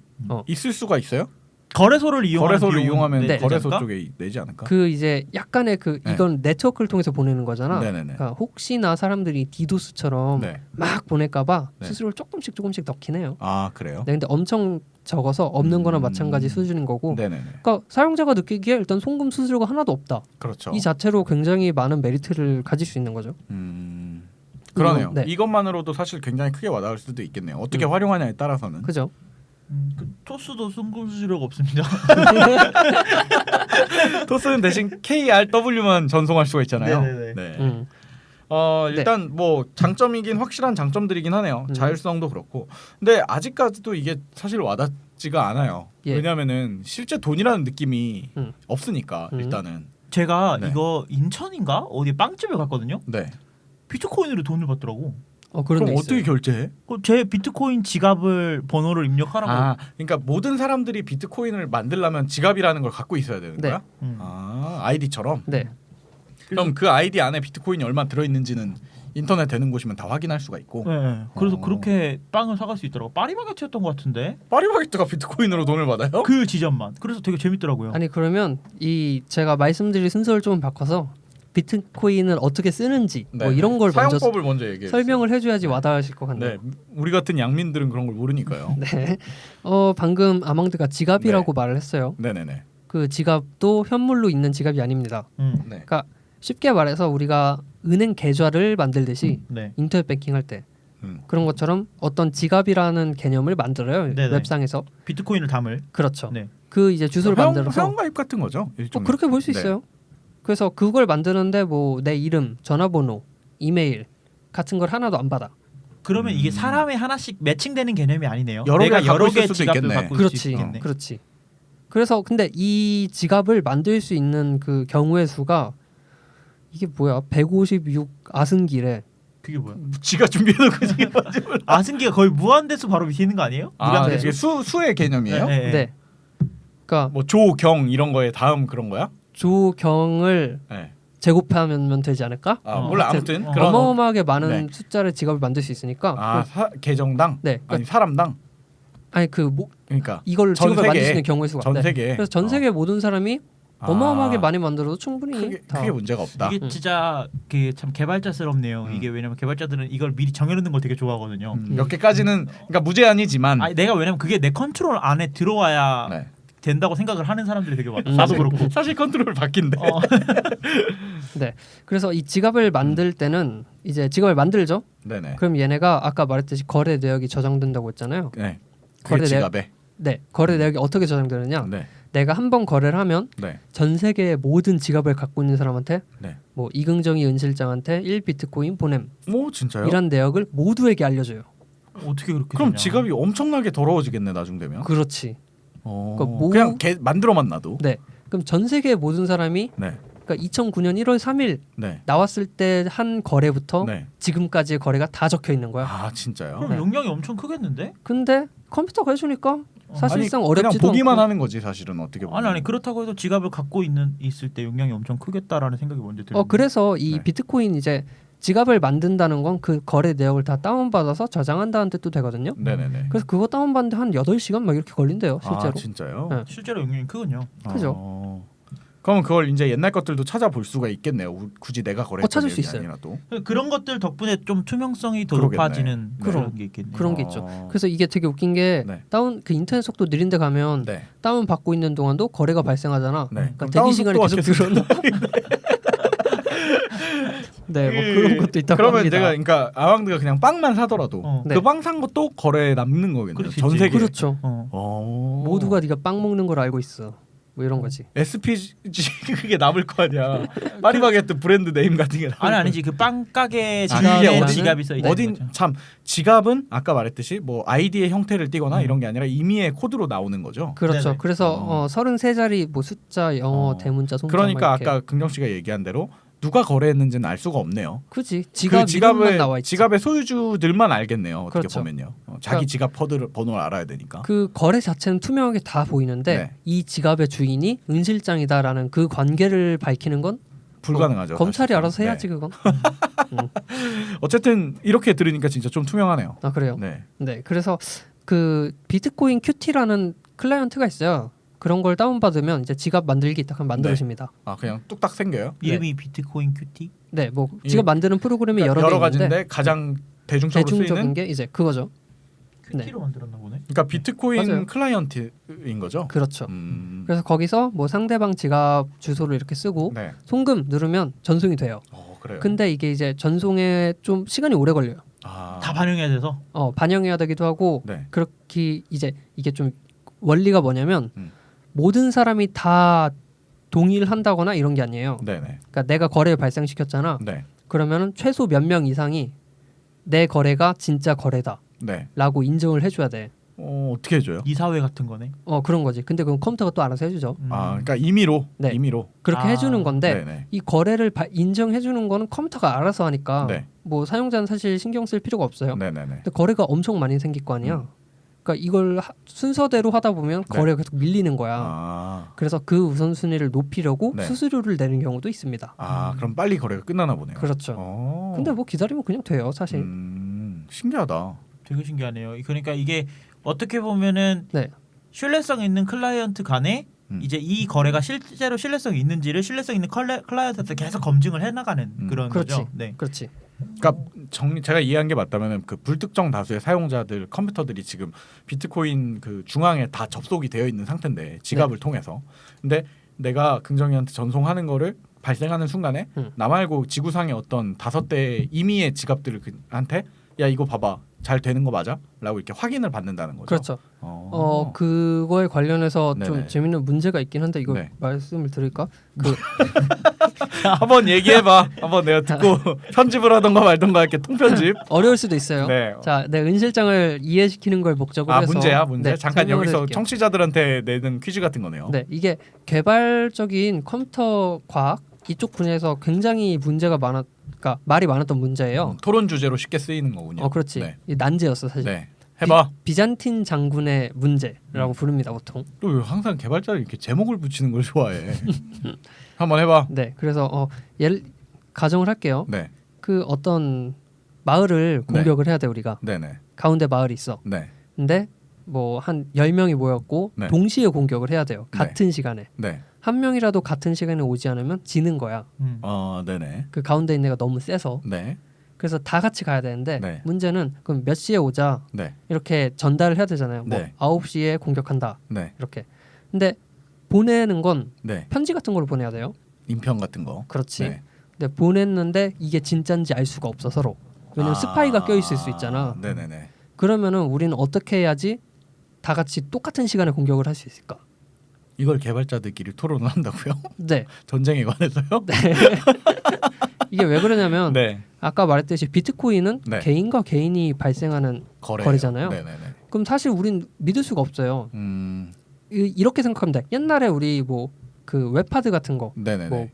있을 수가 있어요? 거래소를 이용하는 거래소를 비용은 이용하면 내지 거래소 않을까? 쪽에 내지 않을까? 그 이제 약간의 그 네. 이건 네트워크를 통해서 보내는 거잖아. 네네네. 그러니까 혹시나 사람들이 디도스처럼 네. 막 보낼까봐 네. 수수료를 조금씩 넣긴 해요. 아 그래요? 네, 근데 엄청 적어서 없는 거나 마찬가지 수준인 거고. 네네네. 그러니까 사용자가 느끼기에 일단 송금 수수료가 하나도 없다. 그렇죠. 이 자체로 굉장히 많은 메리트를 가질 수 있는 거죠. 그러네요. 네. 이것만으로도 사실 굉장히 크게 와닿을 수도 있겠네요. 어떻게 활용하냐에 따라서는. 그죠? 그 토스도 송금 수수료가 없습니다. 토스는 대신 KRW만 전송할 수가 있잖아요. 네네네. 네. 일단 뭐 장점이긴 확실한 장점들이긴 하네요. 자율성도 그렇고. 근데 아직까지도 이게 사실 와닿지가 않아요. 예. 왜냐하면은 실제 돈이라는 느낌이 음. 없으니까 일단은. 제가 네. 이거 인천인가 어디 빵집에 갔거든요. 네. 비트코인으로 돈을 받더라고. 그런 그럼 데 어떻게 있어요. 결제해? 제 비트코인 지갑을 번호를 입력하라고. 아, 그러니까 모든 사람들이 비트코인을 만들려면 지갑이라는 걸 갖고 있어야 되는 네. 거야? 아, 아이디처럼. 네. 그럼 그 아이디 안에 비트코인이 얼마 들어 있는지는 인터넷 되는 곳이면 다 확인할 수가 있고. 네. 그래서 그렇게 빵을 사갈 수 있더라고. 파리바게트였던 것 같은데. 파리바게뜨가 비트코인으로 돈을 받아요? 그 지점만. 그래서 되게 재밌더라고요. 아니 그러면 이 제가 말씀드릴 순서를 좀 바꿔서 비트코인을 어떻게 쓰는지 네. 뭐 이런 걸 먼저 사용법을 먼저 얘기해 설명을 해줘야지 와닿으실 것 같네요. 네, 우리 같은 양민들은 그런 걸 모르니까요. 네. 방금 아망드가 지갑이라고 말을 했어요. 네네네. 그 지갑도 현물로 있는 지갑이 아닙니다. 네. 그러니까 쉽게 말해서 우리가 은행 계좌를 만들듯이 네. 인터넷 뱅킹 할 때 음. 그런 것처럼 어떤 지갑이라는 개념을 만들어요. 네네. 웹상에서. 비트코인을 담을. 그렇죠. 네. 그 이제 주소를 만들어서 회원가입 같은 거죠. 일종의. 그렇게 볼 수 네. 있어요. 그래서 그걸 만드는데 뭐 내 이름, 전화번호, 이메일 같은 걸 하나도 안 받아. 그러면 이게 사람에 하나씩 매칭되는 개념이 아니네요. 여러 내가 개를 갖고 여러 있을 개 수도 지갑을 있겠네. 갖고 있을 수 그렇지, 있겠네. 그렇지. 그래서 근데 이 지갑을 만들 수 있는 그 경우의 수가 이게 뭐야? 156 아승길에 그게 뭐야? 지가 준비해놓고 지금 아승기가 거의 무한대수 바로 밑에 있는 거 아니에요? 아, 네. 이게 수의 개념이에요? 네. 네. 그러니까 뭐 조경 이런 거에 다음 그런 거야? 조경을 네. 제곱하면 되지 않을까? 아 몰라 하여튼 아무튼 어. 그런 어마어마하게 많은 네. 숫자를 지갑을 만들 수 있으니까 계정당 네. 아니 사람당 아니 그 그러니까 이걸 전 지갑을 세계, 만들 수 있는 경우의 수가 전 네. 세계 그래서 전 세계 모든 사람이 어마어마하게 많이 만들어도 충분히 다 크게 문제가 없다. 이게 진짜 그 참 개발자스럽네요. 이게 왜냐면 개발자들은 이걸 미리 정해놓는 걸 되게 좋아하거든요. 몇 개까지는 그러니까 무제한이지만 아니 내가 왜냐면 그게 내 컨트롤 안에 들어와야 네. 된다고 생각을 하는 사람들이 되게 많아. 나도 그렇고. 사실 컨트롤 바뀐데. 네. 그래서 이 지갑을 만들 때는 이제 지갑을 만들죠. 네네. 그럼 얘네가 아까 말했듯이 거래 내역이 저장된다고 했잖아요. 네. 거래 그게 내- 지갑에. 네. 거래 내역이 어떻게 저장되느냐? 네. 내가 한 번 거래를 하면 네. 전 세계의 모든 지갑을 갖고 있는 사람한테 네. 뭐 이긍정이 은실장한테 1비트코인 보냄 뭐 진짜요? 이런 내역을 모두에게 알려줘요. 어떻게 그렇게 그럼 되냐. 지갑이 엄청나게 더러워지겠네 나중 되면. 그렇지. 그러니까 뭐- 그냥 만들어만 놔도. 네. 그럼 전 세계의 모든 사람이 네. 그러니까 2009년 1월 3일 네. 나왔을 때 한 거래부터 네. 지금까지의 거래가 다 적혀 있는 거야. 아 진짜요? 그럼 네. 용량이 엄청 크겠는데? 근데 컴퓨터가 해주니까 사실상 아니, 어렵지도 그냥 보기만 않고. 하는 거지 사실은 어떻게 보면. 아니 그렇다고 해도 지갑을 갖고 있을 때 용량이 엄청 크겠다라는 생각이 먼저 들어요. 그래서 이 네. 비트코인 이제 지갑을 만든다는 건 그 거래 내역을 다 다운받아서 저장한다는 뜻도 되거든요. 네네네. 그래서 그거 다운받는데 한 8시간 막 이렇게 걸린대요 실제로. 아 진짜요? 네. 실제로 용량이 크군요. 크죠. 그러면 그걸 이제 옛날 것들도 찾아볼 수가 있겠네요. 굳이 내가 거래했던 찾을 수 내용이 있어요. 아니라도. 그런 것들 덕분에 좀 투명성이 더 그러겠네. 높아지는 그럼. 그런 게 있겠네요. 그런 게 있죠. 그래서 이게 되게 웃긴 게 네. 다운 그 인터넷 속도 느린데 가면 네. 다운 받고 있는 동안도 거래가 발생하잖아. 네. 그러니까 그럼 대기 다운 시간이 속도가 계속 늘어나. 네, 뭐 그런 것도 있다고 그러면 합니다. 내가 그러니까 아왕드가 그냥 빵만 사더라도 네. 그 빵 산 것도 거래에 남는 거겠네요. 그렇겠지. 전 세계. 그렇죠. 모두가 네가 빵 먹는 걸 알고 있어. 뭐 이런 거지. SPG 그게 남을 거 아니야. 파리바게뜨 브랜드 네임 같은 게. 아니 아니지 그 빵 가게 아, 지갑에 이게 지갑이 써 있는 어딘 거죠. 참 지갑은 아까 말했듯이 뭐 아이디의 형태를 띠거나 이런 게 아니라 임의의 코드로 나오는 거죠. 그렇죠. 네네. 그래서 33자리 뭐 숫자, 영어, 대문자, 송자 그러니까 막 이렇게. 아까 긍정 씨가 얘기한 대로 누가 거래했는지는 알 수가 없네요. 그지. 지갑 그 이름만 나와 있지. 지갑의 소유주들만 알겠네요. 어떻게 그렇죠. 보면요. 자기 그러니까 지갑 번호를 알아야 되니까. 그 거래 자체는 투명하게 다 보이는데 네. 이 지갑의 주인이 은실장이다라는 그 관계를 밝히는 건 불가능하죠. 검찰이 사실상. 알아서 해야지 네. 그건. 어쨌든 이렇게 들으니까 진짜 좀 투명하네요. 아 그래요. 네. 네. 그래서 그 비트코인 큐티라는 클라이언트가 있어요. 그런 걸 다운받으면 이제 지갑 만들기 딱 하면 만들어집니다. 아 그냥 뚝딱 생겨요. 이름이 비트코인 큐티? 네, 뭐 지갑 만드는 프로그램이 그러니까 여러 개 가지인데 있는데 가장 대중적으로 대중적인 쓰이는 게 이제 그거죠. 큐티로 만들었나 보네. 그러니까 비트코인 맞아요. 클라이언트인 거죠. 그렇죠. 음. 그래서 거기서 뭐 상대방 지갑 주소를 이렇게 쓰고 네. 송금 누르면 전송이 돼요. 그래요. 근데 이게 이제 전송에 좀 시간이 오래 걸려요. 다 반영해야 돼서. 반영해야 되기도 하고 네. 그렇게 이제 이게 좀 원리가 뭐냐면 음. 모든 사람이 다 동의를 한다거나 이런 게 아니에요. 네네. 그러니까 내가 거래를 발생시켰잖아. 네. 그러면은 최소 몇 명 이상이 내 거래가 진짜 거래다라고 네. 인정을 해줘야 돼. 어떻게 해줘요? 이사회 같은 거네. 그런 거지. 근데 그건 컴퓨터가 또 알아서 해주죠. 아 그러니까 임의로. 네. 임의로. 그렇게 해주는 건데 네네. 이 거래를 인정해주는 거는 컴퓨터가 알아서 하니까 네. 뭐 사용자는 사실 신경 쓸 필요가 없어요. 네네네. 근데 거래가 엄청 많이 생길 거 아니야. 그러니까 이걸 순서대로 하다 보면 네. 거래가 계속 밀리는 거야. 아. 그래서 그 우선순위를 높이려고 네. 수수료를 내는 경우도 있습니다. 그럼 빨리 거래가 끝나나 보네요. 그렇죠. 근데 뭐 기다리면 그냥 돼요, 사실. 신기하다. 되게 신기하네요. 그러니까 이게 어떻게 보면은 네. 신뢰성 있는 클라이언트 간에 이제 이 거래가 실제로 신뢰성이 있는지를 신뢰성 있는 클라이언트한테 계속 검증을 해나가는 그런 그렇지. 거죠. 네. 그렇지. 그러니까 제가 이해한 게 맞다면은 그 불특정 다수의 사용자들 컴퓨터들이 지금 비트코인 그 중앙에 다 접속이 되어 있는 상태인데 지갑을 통해서. 근데 내가 긍정이한테 전송하는 거를 발생하는 순간에 나 말고 지구상의 어떤 5대의 임의의 지갑들을 한테 야 이거 봐봐 잘 되는 거 맞아? 라고 이렇게 확인을 받는다는 거죠. 그렇죠. 그거에 관련해서 좀 네네. 재밌는 문제가 있긴 한데 이거 네. 말씀을 드릴까? 한번 얘기해봐. 한번 내가 듣고 편집을 하던가 말던가 이렇게 통편집. 어려울 수도 있어요. 네. 자, 내 은실장을 이해시키는 걸 목적으로 해서 문제. 네, 잠깐 설명을 여기서 해드릴게요. 청취자들한테 내는 퀴즈 같은 거네요. 네, 이게 개발적인 컴퓨터 과학 이쪽 분야에서 굉장히 문제가 그러니까 말이 많았던 문제예요. 토론 주제로 쉽게 쓰이는 거군요. 그렇지. 네. 이 난제였어 사실. 네. 해봐. 비잔틴 장군의 문제라고 부릅니다 보통. 또 항상 개발자를 이렇게 제목을 붙이는 걸 좋아해. 한번 해봐. 네, 그래서 예를 가정을 할게요. 네. 그 어떤 마을을 공격을 해야 돼 우리가. 네네. 가운데 마을이 있어. 네. 근데 뭐 한 10명이 모였고 네. 동시에 공격을 해야 돼요. 같은 시간에. 네. 한 명이라도 같은 시간에 오지 않으면 지는 거야. 네네. 그 가운데 있는 애가 너무 세서. 네. 그래서 다 같이 가야 되는데 네. 문제는 그럼 몇 시에 오자 네. 이렇게 전달을 해야 되잖아요. 뭐 네. 9시에 공격한다. 네. 이렇게. 근데 보내는 건 네. 편지 같은 걸 보내야 돼요. 인편 같은 거. 그렇지. 네. 근데 보냈는데 이게 진짜인지 알 수가 없어 서로. 왜냐면 스파이가 껴 있을 수 있잖아. 네네네. 그러면은 우리는 어떻게 해야지 다 같이 똑같은 시간에 공격을 할 수 있을까? 이걸 개발자들끼리 토론을 한다고요? 네. 전쟁에 관해서요? 네. 이게 왜 그러냐면 네. 아까 말했듯이 비트코인은 네. 개인과 개인이 발생하는 거래예요. 거래잖아요. 네네네. 그럼 사실 우린 믿을 수가 없어요. 음. 이렇게 생각하면 돼. 옛날에 우리 뭐 그 웹하드 같은 거, 네네네. 뭐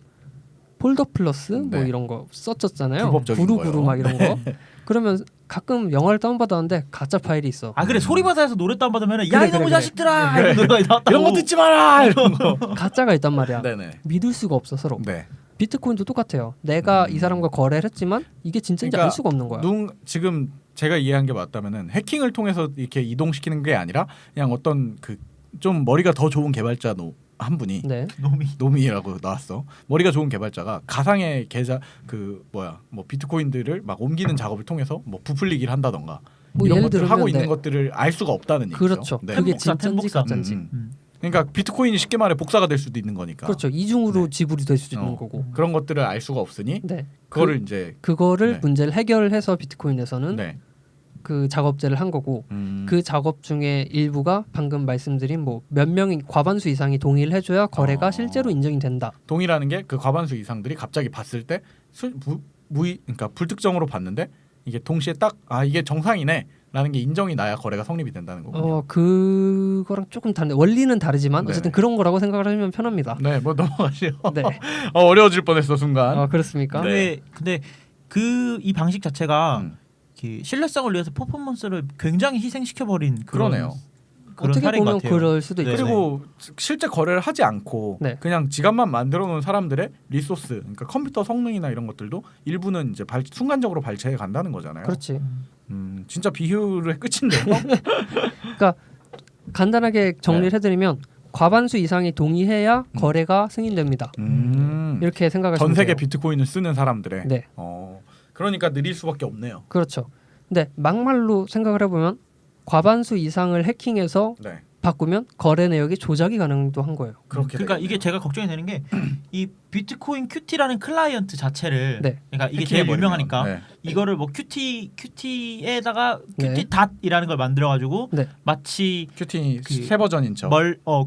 폴더 플러스 뭐 네. 이런 거 썼었잖아요. 불법적인 구루구루 거요. 막 이런 거. 그러면 가끔 영화를 다운받았는데 가짜 파일이 있어. 아 그래 소리바다에서 노래 다운받으면 야 그래, 이놈의 그래. 자식들아 이런 노래가 나왔다고. 이런 거 듣지 마라 이런 거. 가짜가 있단 말이야. 네네. 믿을 수가 없어 서로. 네. 비트코인도 똑같아요. 내가 이 사람과 거래를 했지만 이게 진짜인지 그러니까 알 수가 없는 거야. 지금 제가 이해한 게 맞다면은 해킹을 통해서 이렇게 이동시키는 게 아니라 그냥 어떤 그 좀 머리가 더 좋은 개발자 한 분이 네. 노미라고 나왔어. 머리가 좋은 개발자가 가상의 계좌 뭐 비트코인들을 막 옮기는 작업을 통해서 뭐 부풀리기를 한다던가 뭐 이런 예를 것들을 들면 하고 네. 있는 것들을 알 수가 없다는 얘기죠. 그렇죠. 네. 그게 템복사, 진짜인지 템복사. 가짜인지. 그러니까 비트코인이 쉽게 말해 복사가 될 수도 있는 거니까. 그렇죠. 이중으로 네. 지불이 될 수도 있는 어. 거고. 그런 것들을 알 수가 없으니 네. 그거를 이제 그거를 네. 문제를 해결해서 비트코인에서는 네. 그 작업들을 한 거고 그 작업 중에 일부가 방금 말씀드린 뭐 몇 명이 과반수 이상이 동의를 해줘야 거래가 실제로 인정이 된다. 동의라는 게 그 과반수 이상들이 갑자기 봤을 때 그러니까 불특정으로 봤는데 이게 동시에 딱 이게 정상이네라는 게 인정이 나야 거래가 성립이 된다는 거군요. 그거랑 조금 다른데 원리는 다르지만 네네. 어쨌든 그런 거라고 생각을 하시면 편합니다. 네, 뭐 넘어가시죠. 네. 어려워질 뻔했어 순간. 그렇습니까? 네. 근데 그 이 방식 자체가 음. 그 신뢰성을 위해서 퍼포먼스를 굉장히 희생시켜 버린 그러네요. 그런 어떻게 사례인 것 보면 같아요. 그럴 수도 있죠. 네. 그리고 실제 거래를 하지 않고 네. 그냥 지갑만 만들어 놓은 사람들의 리소스, 그러니까 컴퓨터 성능이나 이런 것들도 일부는 이제 순간적으로 발췌해 간다는 거잖아요. 그렇지. 진짜 비효율의 끝인데요. 그러니까 간단하게 정리를 네. 해드리면 과반수 이상이 동의해야 거래가 승인됩니다. 이렇게 생각하시면 전 세계 돼요. 비트코인을 쓰는 사람들의. 네. 그러니까 느릴 수밖에 없네요. 그렇죠. 근데 막말로 생각을 해보면 과반수 이상을 해킹해서 네. 바꾸면 거래 내역이 조작이 가능도 한 거예요. 그렇게. 그러니까 되겠네요. 이게 제가 걱정이 되는 게 이 비트코인 큐티라는 클라이언트 자체를 네. 그러니까 이게 제일 해킹해버리면, 유명하니까 네. 이거를 뭐 큐티에다가 네. 큐티 닷이라는 걸 만들어 가지고 네. 마치 큐티 그 새 버전인 척.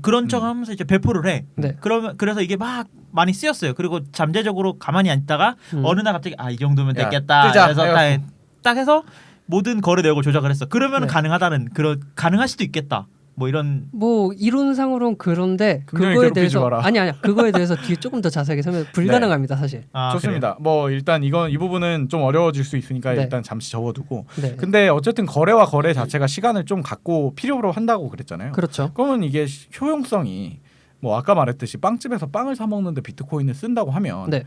그런 척 하면서 이제 배포를 해. 네. 그래서 이게 막 많이 쓰였어요. 그리고 잠재적으로 가만히 앉다가 음. 어느 날 갑자기 이 정도면 야, 됐겠다. 뜨자. 그래서 해갖고. 딱 해서 모든 거래 내역을 조작을 했어. 그러면 네. 가능할 수도 있겠다. 뭐 이런 뭐 이론상으로는 그런데 금년에 그거에 괴롭히지 대해서 마라. 아니야 그거에 대해서 뒤에 조금 더 자세하게 설명 불가능합니다 사실. 좋습니다. 뭐 일단 이 부분은 좀 어려워질 수 있으니까 네. 일단 잠시 접어두고. 네. 근데 어쨌든 거래와 거래 자체가 시간을 좀 갖고 필요로 한다고 그랬잖아요. 그렇죠. 그러면 이게 효용성이 뭐 아까 말했듯이 빵집에서 빵을 사 먹는데 비트코인을 쓴다고 하면 네.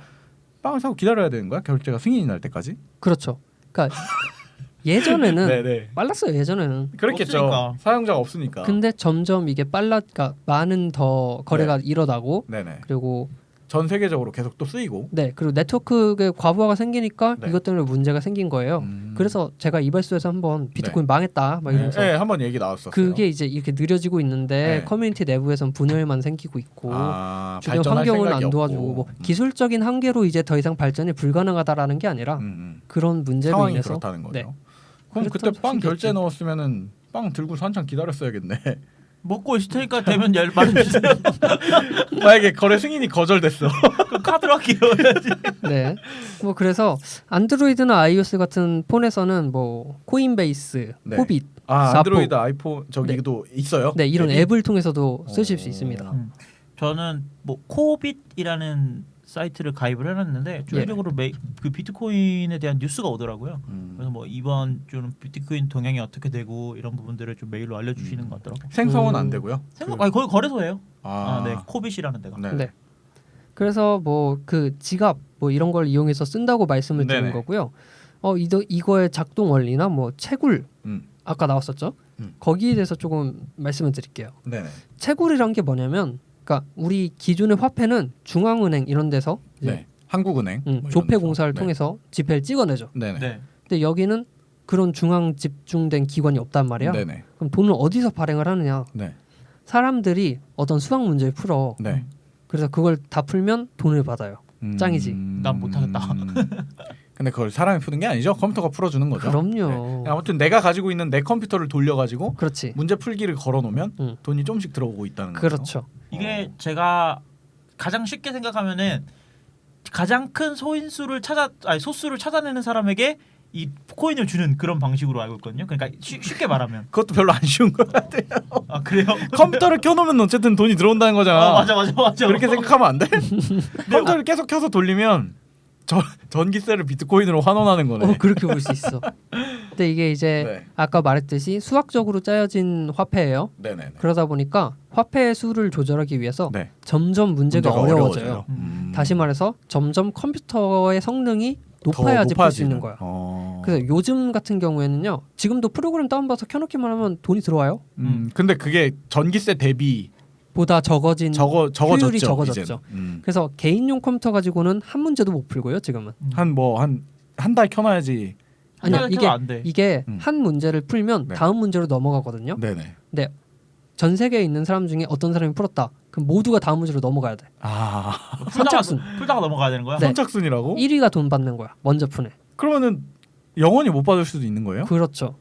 빵을 사고 기다려야 되는 거야? 결제가 승인이 날 때까지? 그렇죠. 그러니까 예전에는 네네. 빨랐어요. 예전에는. 그렇겠죠. 없으니까. 사용자가 없으니까. 근데 점점 이게 그러니까 많은 더 거래가 일어나고 네네. 그리고 전 세계적으로 계속 또 쓰이고. 네 그리고 네트워크에 과부하가 생기니까 네. 이것 때문에 문제가 생긴 거예요. 그래서 제가 이발소에서 한번 비트코인 망했다 막 이러면서 네, 한번 얘기 나왔었어요. 그게 이제 이렇게 느려지고 있는데 네. 커뮤니티 내부에선 분열만 생기고 있고 주변 발전할 환경을 생각이 안 도와주고 없고. 뭐 기술적인 한계로 이제 더 이상 발전이 불가능하다라는 게 아니라 그런 문제로 상황이 인해서 그렇다는 거죠. 네. 그럼 그랬던 그때 빵 시기였죠. 결제 넣었으면은 빵 들고 한참 기다렸어야겠네. 먹고 있을 테니까 되면 말해주세요. 만약에 거래 승인이 거절됐어. 그럼 카드로 할게요. 네. 뭐 그래서 안드로이드나 iOS 같은 폰에서는 뭐 코인베이스, 네. 호빗, 안드로이드, 아이폰 저기도 있어요. 네 이런 앱이? 앱을 통해서도 쓰실 수 있습니다. 저는 뭐 코빗이라는 사이트를 가입을 해놨는데 주기적으로 그 비트코인에 대한 뉴스가 오더라고요. 그래서 뭐 이번 주는 비트코인 동향이 어떻게 되고 이런 부분들을 좀 메일로 알려주시는 것 같더라고요. 생성은 안 되고요. 아니 거기 거래소예요. 아, 네, 코빗이라는 데가. 네. 네. 그래서 뭐 그 지갑 뭐 이런 걸 이용해서 쓴다고 말씀을 드린 네네. 거고요. 이거의 작동 원리나 뭐 채굴 아까 나왔었죠. 거기에 대해서 조금 말씀을 드릴게요. 네네. 채굴이란 게 뭐냐면, 그러니까 우리 기존의 화폐는 중앙은행 이런 데서 이제 네. 한국은행 뭐 이런 조폐 데서. 공사를 네. 통해서 지폐를 찍어내죠. 네네. 네. 근데 여기는 그런 중앙 집중된 기관이 없단 말이야. 네네. 그럼 돈을 어디서 발행을 하느냐? 네. 사람들이 어떤 수학 문제를 풀어. 네. 그래서 그걸 다 풀면 돈을 받아요. 짱이지. 난 못하겠다. 근데 그걸 사람이 푸는 게 아니죠. 컴퓨터가 풀어주는 거죠. 그럼요. 네. 아무튼 내가 가지고 있는 내 컴퓨터를 돌려가지고 그렇지. 문제 풀기를 걸어놓으면 돈이 조금씩 들어오고 있다는 거죠. 그렇죠. 이게 제가 가장 쉽게 생각하면은 가장 큰 소수를 찾아내는 사람에게 이 코인을 주는 그런 방식으로 알고 있거든요. 그러니까 쉽게 말하면. 그것도 별로 안 쉬운 것 같아요. 아 그래요? 컴퓨터를 켜놓으면 어쨌든 돈이 들어온다는 거잖아. 맞아. 그렇게 생각하면 안 돼? 컴퓨터를 계속 켜서 돌리면 전기세를 비트코인으로 환원하는 거네. 그렇게 볼 수 있어. 근데 이게 이제 네. 아까 말했듯이 수학적으로 짜여진 화폐예요. 네네. 그러다 보니까 화폐의 수를 조절하기 위해서 네. 점점 문제가 어려워져요. 음. 다시 말해서 점점 컴퓨터의 성능이 높아야지 풀 수 있는 거야. 그래서 요즘 같은 경우에는요. 지금도 프로그램 다운받아서 켜놓기만 하면 돈이 들어와요. 근데 그게 전기세 대비 보다 적어진 적어졌죠. 효율이 적어졌죠. 그래서 개인용 컴퓨터 가지고는 한 문제도 못 풀고요. 지금은. 한 달 켜놔야지. 아니야 안 돼. 이게 한 문제를 풀면 네. 다음 문제로 넘어가거든요. 네네. 근데 전 세계에 있는 사람 중에 어떤 사람이 풀었다. 그럼 모두가 다음 문제로 넘어가야 돼. 아 선착순. 풀다가 넘어가야 되는 거야? 네. 선착순이라고? 1위가 돈 받는 거야. 먼저 푸네. 그러면은 영원히 못 받을 수도 있는 거예요? 그렇죠.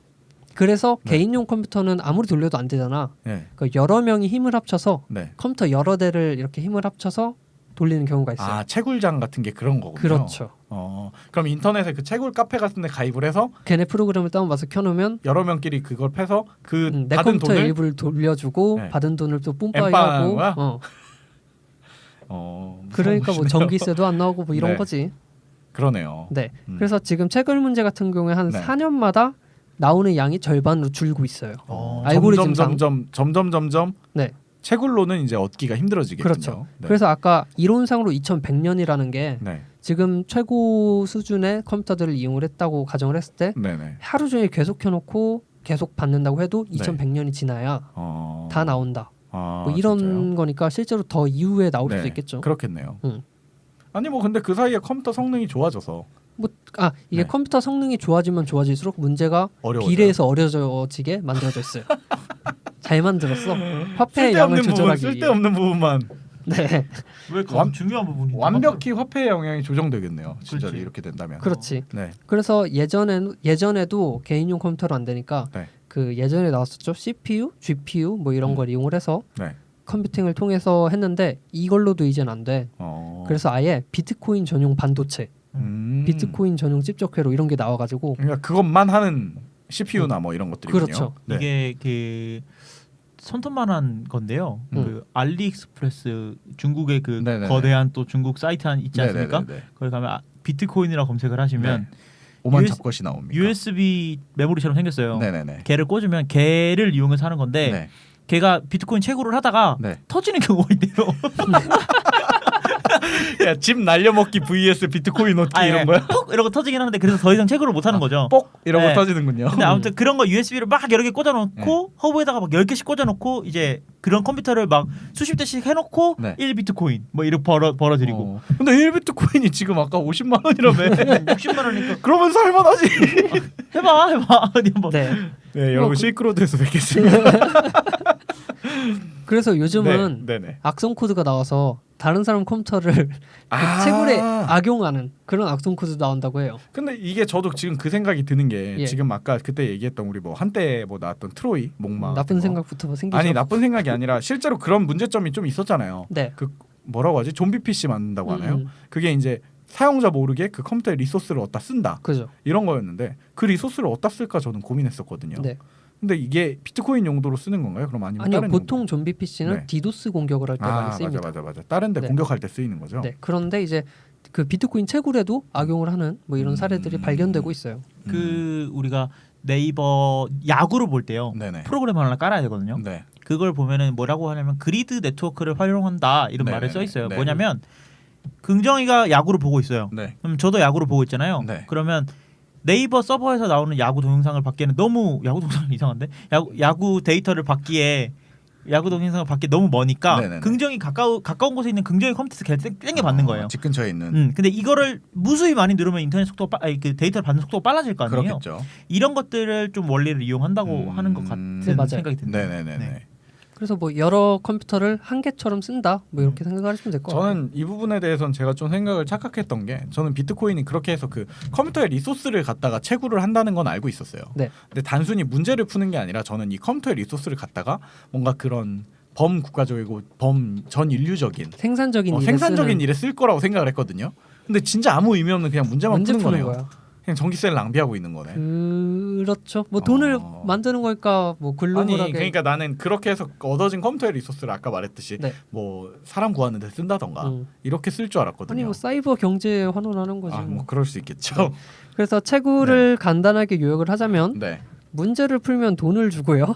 그래서 네. 개인용 컴퓨터는 아무리 돌려도 안 되잖아. 네. 그러니까 여러 명이 힘을 합쳐서 네. 컴퓨터 여러 대를 이렇게 힘을 합쳐서 돌리는 경우가 있어요. 아 채굴장 같은 게 그런 거군요. 그렇죠. 그럼 인터넷에 그 채굴 카페 같은 데 가입을 해서 걔네 프로그램을 다운받아서 켜놓으면 여러 명끼리 그걸 패서 그 내 받은 컴퓨터 돈을 일부를 돌려주고 네. 받은 돈을 또 뿜빠이 엠빵하는 하고 거야? 그러니까 뭐 무서우시네요. 전기세도 안 나오고 뭐 이런 네. 거지. 그러네요. 네. 그래서 지금 채굴 문제 같은 경우에 한 네. 4년마다 나오는 양이 절반으로 줄고 있어요. 알고리즘상. 점점 네. 채굴로는 이제 얻기가 힘들어지겠군요. 그렇죠. 네. 그래서 아까 이론상으로 2100년이라는 게 네. 지금 최고 수준의 컴퓨터들을 이용을 했다고 가정을 했을 때 네네. 하루 종일 계속 켜놓고 계속 받는다고 해도 네. 2100년이 지나야 다 나온다. 뭐 이런 진짜요? 거니까 실제로 더 이후에 나올 네. 수도 있겠죠. 그렇겠네요. 응. 아니 뭐 근데 그 사이에 컴퓨터 성능이 좋아져서 이게 네. 컴퓨터 성능이 좋아지면 좋아질수록 문제가 어려워져요. 비례해서 어려워지게 만들어져 있어요. 잘 만들었어. 화폐의 양을 조절하기 위해. 쓸데없는 부분만 네, 왜 중요한 부분이 완벽히 화폐의 영향이 조정되겠네요. 진짜 그렇지. 이렇게 된다면. 그렇지. 네. 그래서 예전에도 개인용 컴퓨터로 안 되니까 네. 그 예전에 나왔었죠. CPU, GPU 뭐 이런 걸 이용을 해서 네. 컴퓨팅을 통해서 했는데 이걸로도 이젠 안 돼. 그래서 아예 비트코인 전용 반도체, 비트코인 전용 찝적회로 이런 게 나와가지고 그러니까 그것만 하는 CPU나 뭐 이런 것들이군요. 그렇죠. 네. 이게 그 손톱만한 건데요. 그 알리익스프레스 중국의 그 네네네. 거대한 또 중국 사이트 있지 않습니까? 네네네네. 거기 가면 비트코인이라 검색을 하시면 오만 잡것이 나옵니다. USB 메모리처럼 생겼어요. 네네네. 걔를 꽂으면 걔를 이용해서 하는 건데 네. 걔가 비트코인 채굴을 하다가 네. 터지는 경우가 있대요. 야, 집 날려먹기 vs 비트코인 얻기 이런 거야? 퍽 이러고 터지긴 하는데 그래서 더 이상 채굴을 못 하는 거죠. 뽁 이러고 네. 터지는군요. 근데 아무튼 그런 거 USB를 막 여러 개 꽂아놓고 허브에다가 막 10개씩 꽂아놓고 이제 그런 컴퓨터를 막 수십 대씩 해놓고 네. 1비트코인 뭐 이렇게 벌어들이고 근데 1비트코인이 지금 아까 50만 원이라며. 60만 원이니까 그러면 살만하지. 해봐 어디 한번. 네. 네, 여러분 실크로드에서 뵙겠습니다. 그래서 요즘은 네, 네네. 악성 코드가 나와서 다른 사람 컴퓨터를 그 채굴에 악용하는 그런 악성 코드 나온다고 해요. 근데 이게 저도 지금 그 생각이 드는 게 예. 지금 아까 그때 얘기했던 우리 뭐 한때 뭐 나왔던 트로이 목마 나쁜 같은 거. 생각부터 생기죠. 아니 나쁜 생각이 아니라 실제로 그런 문제점이 좀 있었잖아요. 네. 그 뭐라고 하지? 좀비 PC 만든다고 하나요? 그게 이제 사용자 모르게 그 컴퓨터의 리소스를 얻다 쓴다 그죠. 이런 거였는데 그 리소스를 얻다 쓸까 저는 고민했었거든요. 네. 근데 이게 비트코인 용도로 쓰는 건가요? 그럼 아니면 아니요, 다른 보통 좀비 PC는 네. 디도스 공격을 할 때 많이 쓰입니다. 맞아. 다른데 네. 공격할 때 쓰이는 거죠. 네, 그런데 이제 그 비트코인 채굴에도 악용을 하는 뭐 이런 사례들이 발견되고 있어요. 그 우리가 네이버 야구를 볼 때요. 네네. 프로그램 하나 깔아야 되거든요. 네. 그걸 보면은 뭐라고 하냐면 그리드 네트워크를 활용한다 이런 말을 써 있어요. 네. 뭐냐면 긍정이가 야구를 보고 있어요. 네. 그럼 저도 야구를 보고 있잖아요. 네. 그러면 네이버 서버에서 나오는 야구 동영상을 받기에는 너무 야구 동영상 이상한데 야구 데이터를 받기에 야구 동영상을 받기 너무 머니까 네네네. 긍정이 가까운 곳에 있는 긍정이 컴퓨터에서 계속 땡겨 받는 거예요. 집 근처에 있는. 근데 이거를 무수히 많이 누르면 인터넷 속도가 그 데이터를 받는 속도가 빨라질 거 아니에요. 그렇겠죠. 이런 것들을 좀 원리를 이용한다고 하는 것 같은 네, 맞아요. 생각이 듭니다. 네네네. 네. 그래서 뭐 여러 컴퓨터를 한 개처럼 쓴다 뭐 이렇게 생각하시면 될 것 같아요. 저는 이 부분에 대해서는 제가 좀 생각을 착각했던 게 저는 비트코인이 그렇게 해서 그 컴퓨터의 리소스를 갖다가 채굴을 한다는 건 알고 있었어요. 네. 근데 단순히 문제를 푸는 게 아니라 저는 이 컴퓨터의 리소스를 갖다가 뭔가 그런 범국가적이고 범전 인류적인 생산적인 일에 생산적인 쓰는 일에 쓸 거라고 생각을 했거든요. 근데 진짜 아무 의미 없는 그냥 문제만 문제 푸는 푸는 거네요. 거야. 그냥 전기세를 낭비하고 있는 거네. 그렇죠. 뭐 돈을 어. 만드는 거니까 뭐 글로벌하게 아니 그러니까 나는 그렇게 해서 얻어진 컴퓨터의 리소스를 아까 말했듯이 네. 뭐 사람 구하는 데 쓴다던가 이렇게 쓸 줄 알았거든요. 아니 뭐 사이버 경제에 환원하는 거지. 뭐. 뭐 그럴 수 있겠죠. 그래서 채굴을 간단하게 요약을 하자면 네. 문제를 풀면 돈을 주고요.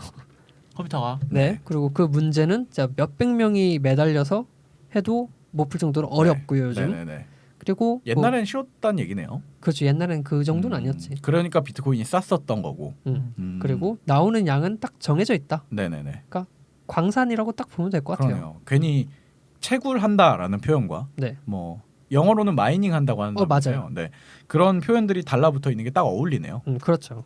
컴퓨터가 네. 그리고 그 문제는 자 몇백 명이 매달려서 해도 못 풀 정도로 어렵고요 요즘. 네네네. 그리고 옛날엔 쉬웠단 얘기네요. 그렇죠. 옛날엔 그 정도는 아니었지. 그러니까 비트코인이 쌌었던 거고. 그리고 나오는 양은 딱 정해져 있다. 네네네. 광산이라고 딱 보면 될 것 같아요. 그러네요. 괜히 채굴한다라는 표현과 네. 뭐 영어로는 마이닝 한다고 하는 맞아요. 네. 그런 표현들이 달라붙어 있는 게 딱 어울리네요. 그렇죠.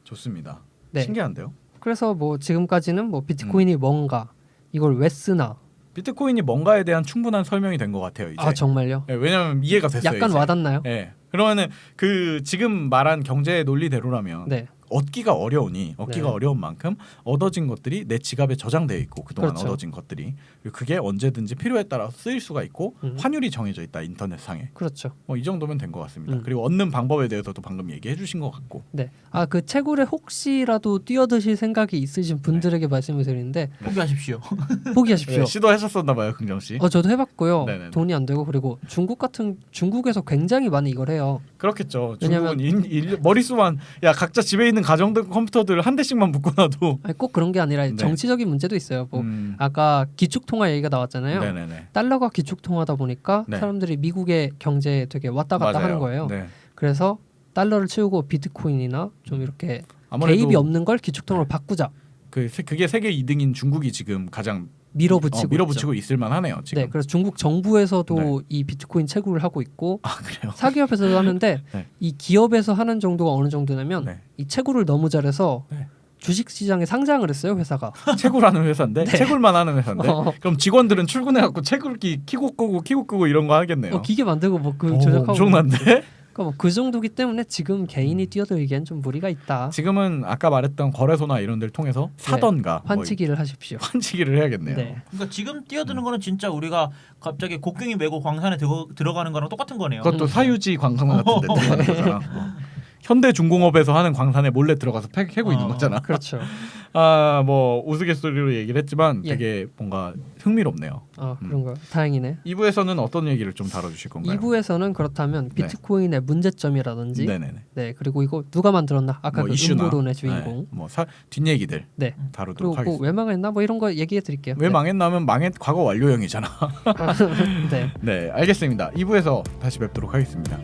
좋습니다. 네. 신기한데요. 그래서 뭐 지금까지는 뭐 비트코인이 뭔가 이걸 왜 쓰나. 비트코인이 뭔가에 대한 충분한 설명이 된 것 같아요. 이제. 아 정말요? 네, 왜냐하면 이해가 됐어요. 약간 이제. 와닿나요? 네. 그러면은 그 지금 말한 경제 논리대로라면 네. 얻기가 어려우니 얻기가 네. 어려운 만큼 얻어진 것들이 내 지갑에 저장되어 있고 그동안 그렇죠. 얻어진 것들이 그리고 그게 언제든지 필요에 따라 쓰일 수가 있고 환율이 정해져 있다 인터넷상에 그렇죠. 이 정도면 된 것 같습니다. 음. 그리고 얻는 방법에 대해서도 방금 얘기해 주신 것 같고 네. 아 그 채굴에 혹시라도 뛰어드실 생각이 있으신 분들에게 말씀을 드리는데 포기하십시오. 포기하십시오. 네, 시도하셨었나 봐요, 긍정 씨. 저도 해봤고요. 네네네. 돈이 안 되고 그리고 중국에서 굉장히 많이 이걸 해요. 그렇겠죠. 왜냐면- 중국은 머릿수만 각자 집에 있는 가정들 컴퓨터들 한 대씩만 묶어놔도 아니, 꼭 그런 게 아니라 네. 정치적인 문제도 있어요. 뭐 아까 기축통화 얘기가 나왔잖아요. 네네네. 달러가 기축통화다 보니까 네. 사람들이 미국의 경제에 되게 왔다 갔다 맞아요. 하는 거예요. 네. 그래서 달러를 치우고 비트코인이나 좀 이렇게 아무래도 개입이 없는 걸 기축통화로 바꾸자. 그게 세계 2등인 중국이 지금 가장 밀어붙이고 있죠. 있을 만하네요. 지금. 네, 그래서 중국 정부에서도 네. 이 비트코인 채굴을 하고 있고 아 그래요? 사기업에서도 하는데 네. 이 기업에서 하는 정도가 어느 정도냐면 네. 이 채굴을 너무 잘해서 네. 주식 시장에 상장을 했어요 회사가. 채굴하는 회사인데 채굴만 하는 회사인데 어. 그럼 직원들은 출근해갖고 채굴기 키고 끄고 이런 거 하겠네요. 기계 만들고 뭐 그 오, 조작하고. 엄청난데? 그러니까 뭐 그 정도기 때문에 지금 개인이 뛰어들기엔 좀 무리가 있다. 지금은 아까 말했던 거래소나 이런 데를 통해서 사던가 뭐 환치기를 하십시오. 환치기를 해야겠네요. 네. 그러니까 지금 뛰어드는 거는 진짜 우리가 갑자기 곡괭이 메고 광산에 들어가는 거랑 똑같은 거네요. 그것도 사유지 광산 같은 데 들어가는 거잖아. 현대중공업에서 하는 광산에 몰래 들어가서 캐고 있는 거잖아. 그렇죠. 뭐 우스갯소리로 얘기를 했지만 예. 되게 뭔가 흥미롭네요. 그런가요? 다행이네. 2부에서는 어떤 얘기를 좀 다뤄주실 건가요? 2부에서는 그렇다면 비트코인의 문제점이라든지 네네네. 네 그리고 이거 누가 만들었나 아까 그 이슈나 음모론의 주인공 뒷얘기들 네 다루도록 그리고 뭐 하겠습니다. 왜 망했나 뭐 이런 거 얘기해 드릴게요. 왜 망했나면 과거 완료형이잖아. 네. 네, 알겠습니다. 2부에서 다시 뵙도록 하겠습니다.